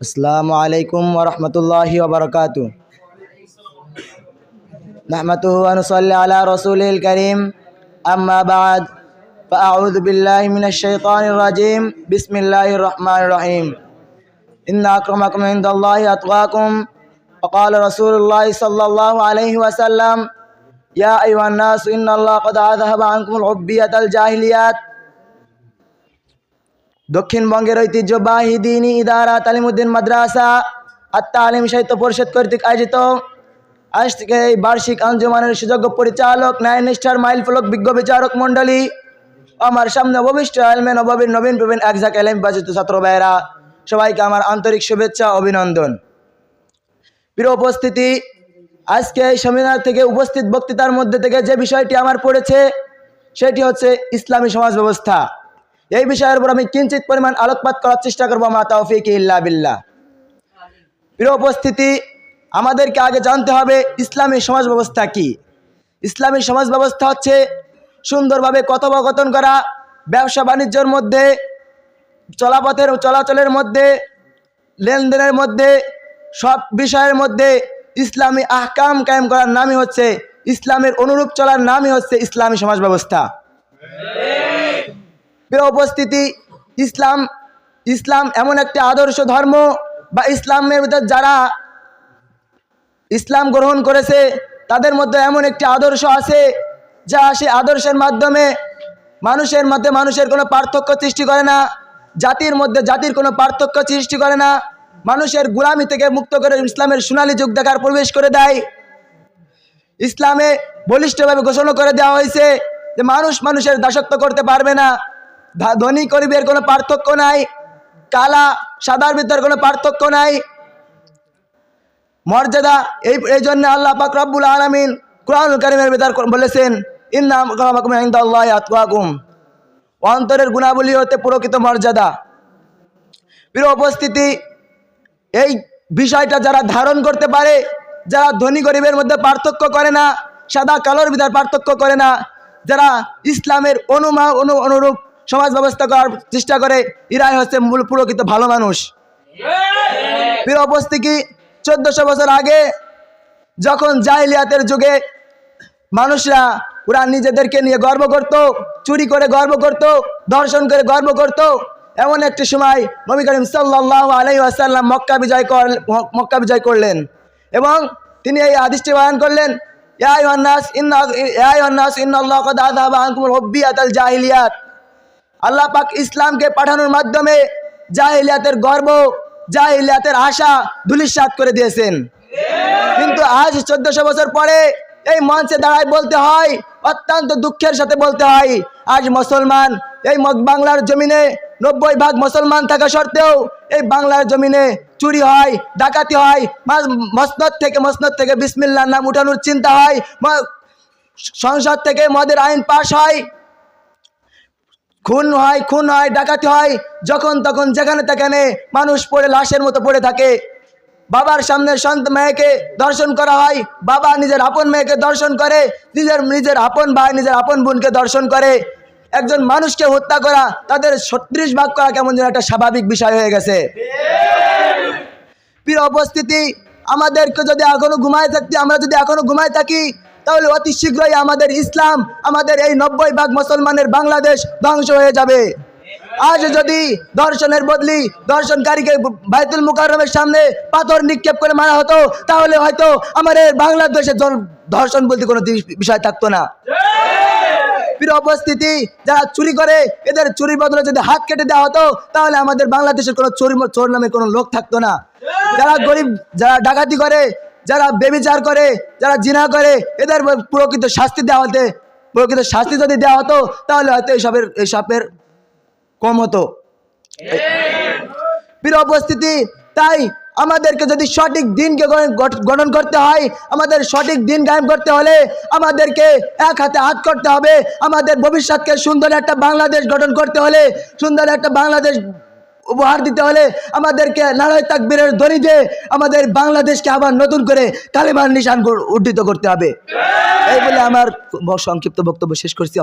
अस्सलामु अलैकुम व रहमतुल्लाहि व बरकातुहू। नहमदुहु व नुसल्ली अला रसूलिल करीम, अम्मा बाद, फ़अऊज़ु बिल्लाहि मिनश शैतानिर रजीम, बिस्मिल्लाहिर रहमानिर रहीम। इन्ना अक्रमकुम इंदल्लाहि अत्क़ाकुम, व क़ाल रसूलुल्लाहि सल्लल्लाहु अलैहि वसल्लम, या अय्युहन नास इन्नल्लाह क़द अज़हबा अन्कुमुल उब्बियतल जाहिलिय्यात। দক্ষিণবঙ্গের ঐতিহ্যবাহী দ্বীনি ইদারা তালিমউদ্দিন মাদ্রাসা আত-তালিম সাহিত্য পরিষদ কর্তৃক আয়োজিত আজ থেকে এই বার্ষিক আঞ্জুমানের সুযোগ্য পরিচালক, ন্যায়নিষ্ঠার মাইলফলক বিজ্ঞ বিচারক মণ্ডলী, আমার সামনে অবশিষ্ট আলমে নববীর নবীন প্রবীণ একজাক এলেম বাজিত ছাত্র ভাইয়েরা, সবাইকে আমার আন্তরিক শুভেচ্ছা অভিনন্দন। প্রিয় উপস্থিতি, আজকে এই সেমিনার থেকে উপস্থিত বক্তৃতার মধ্যে থেকে যে বিষয়টি আমার পড়েছে সেটি হচ্ছে ইসলামী সমাজ ব্যবস্থা। এই বিষয়ের উপর আমি কিঞ্চিত পরিমাণ আলোকপাত করার চেষ্টা করবো, মা তাওফিক ইল্লা বিল্লাহ। প্রিয় উপস্থিতি, আমাদেরকে আগে জানতে হবে ইসলামী সমাজ ব্যবস্থা কি। ইসলামী সমাজ ব্যবস্থা হচ্ছে সুন্দরভাবে কথোপকথন করা, ব্যবসা বাণিজ্যের মধ্যে, চলাচলের মধ্যে, লেনদেনের মধ্যে, সব বিষয়ের মধ্যে ইসলামী আহকাম কায়েম করার নামই হচ্ছে, ইসলামের অনুরূপ চলার নামই হচ্ছে ইসলামী সমাজ ব্যবস্থা। প্রিয় উপস্থিতি, ইসলাম এমন একটি আদর্শ ধর্ম, বা ইসলামের ভিতর যারা ইসলাম গ্রহণ করেছে তাদের মধ্যে এমন একটি আদর্শ আছে যা সেই আদর্শের মাধ্যমে মানুষের মধ্যে মানুষের কোনো পার্থক্য সৃষ্টি করে না, জাতির মধ্যে জাতির কোনো পার্থক্য সৃষ্টি করে না, মানুষের গোলামি থেকে মুক্ত করে ইসলামের সোনালী যুগ দেখার প্রবেশ করে দেয়। ইসলামে বলিষ্ঠভাবে ঘোষণা করে দেওয়া হয়েছে যে মানুষের দাসত্ব করতে পারবে না, ধনী গরিবের কোনো পার্থক্য নাই, কালা সাদার ভিতর কোনো পার্থক্য নাই, মর্যাদা। এই জন্য আল্লাহ পাক রব্বুল আলামিন কুরআনুল কারীমের ভিতর বলেছেন, ইন্না আক্রামাকুম ইনদাল্লাহি আতকাকুম, অন্তরের গুণাবলী হতে প্রকৃত মর্যাদা। প্রিয় উপস্থিতি, এই বিষয়টা যারা ধারণ করতে পারে, যারা ধনী গরিবের মধ্যে পার্থক্য করে না, সাদা কালোর ভিতর পার্থক্য করে না, যারা ইসলামের অনুরূপ সমাজ ব্যবস্থা করার চেষ্টা করে, এরাই হচ্ছে মূল প্রকৃত ভালো মানুষ। প্রিয় উপস্থিতি, 1400 বছর আগে যখন জাহিলিয়াতের যুগে মানুষরা ওরা নিজেদেরকে নিয়ে গর্ব করত, চুরি করে গর্ব করত, ধর্ষণ করে গর্ব করত, এমন একটি সময় নবী করিম সাল্লাল্লাহু আলাইহি ওয়াসাল্লাম মক্কা বিজয় করলেন এবং তিনি এই হাদিসটি বয়ান করলেন, ইয়া আইয়ুহান নাস ইন্নাল্লাহা ক্বাদ আযহাবা আনকুমুল উব্বিয়াতাল জাহিলিয়াত। আল্লাহ পাক ইসলামকে পাঠানোর মাধ্যমে জাহিলিয়াতের গর্ব, জাহিলিয়াতের আশা ধূলিসাৎ করে দিয়েছেন। কিন্তু আজ 1400 বছর পরে এই মঞ্চে দাঁড়ায় বলতে হয়, অত্যন্ত দুঃখের সাথে বলতে হয়, আজ মুসলমান এই বাংলার জমিনে 90% মুসলমান থাকা সত্ত্বেও এই বাংলার জমিনে চুরি হয়, ডাকাতি হয়, মসনদ থেকে বিসমিল্লাহর নাম উঠানোর চিন্তা হয়, সংসদ থেকে মদের আইন পাশ হয়, খুন হয়, ডাকাতি হয়, যখন তখন যেখানে তেখানে মানুষ পড়ে লাশের মতো পড়ে থাকে। বাবার সামনে মেয়েকে দর্শন করা হয়, বাবা নিজের আপন মেয়েকে দর্শন করে, নিজের আপন ভাই নিজের আপন বোনকে দর্শন করে। একজন মানুষকে হত্যা করা, তাদের 36 ভাগ করা কেমন যেন একটা স্বাভাবিক বিষয় হয়ে গেছে। প্রিয় উপস্থিতি, আমরা যদি এখনো ঘুমায় থাকি তাহলে অতি শীঘ্রই আমাদের ইসলাম, আমাদের এই 90% মুসলমানের বাংলাদেশ ধ্বংস হয়ে যাবে। আজ যদি দর্শনের বদলি দর্শনকারীকে বাইতুল মুকাররমের সামনে পাথর নিক্ষেপ করে মারা হতো, তাহলে হয়তো আমাদের বাংলাদেশে ধর্ষণ বলতে কোনো বিষয় থাকতো না। প্রিয় উপস্থিতি, যারা চুরি করে এদের চুরির বদলে যদি হাত কেটে দেওয়া হতো, তাহলে আমাদের বাংলাদেশের কোনো চোর নামে কোনো লোক থাকতো না। যারা গরিব, যারা ডাকাতি করে, যারা ব্যভিচার করে, যারা জিনা করে, এদের প্রকৃত শাস্তি যদি দেওয়া হতো তাহলে হয়তো এইসবের কম হতো। প্রিয় উপস্থিতি, তাই আমাদেরকে যদি সঠিক দিনকে গঠন করতে হয়, আমাদের সঠিক দিন কায়েম করতে হলে আমাদেরকে এক হাতে হাত করতে হবে। আমাদের ভবিষ্যৎকে সুন্দর একটা বাংলাদেশ গঠন করতে হলে, সুন্দর একটা বাংলাদেশ উপহার দিতে হলে আমাদেরকে নারায়ে তাকবীরের ধ্বনি দিয়ে আমাদের বাংলাদেশকে আবার নতুন করে কালেমার নিশান উদ্ধৃত করতে হবে। এই বলে আমার সংক্ষিপ্ত বক্তব্য শেষ করছি।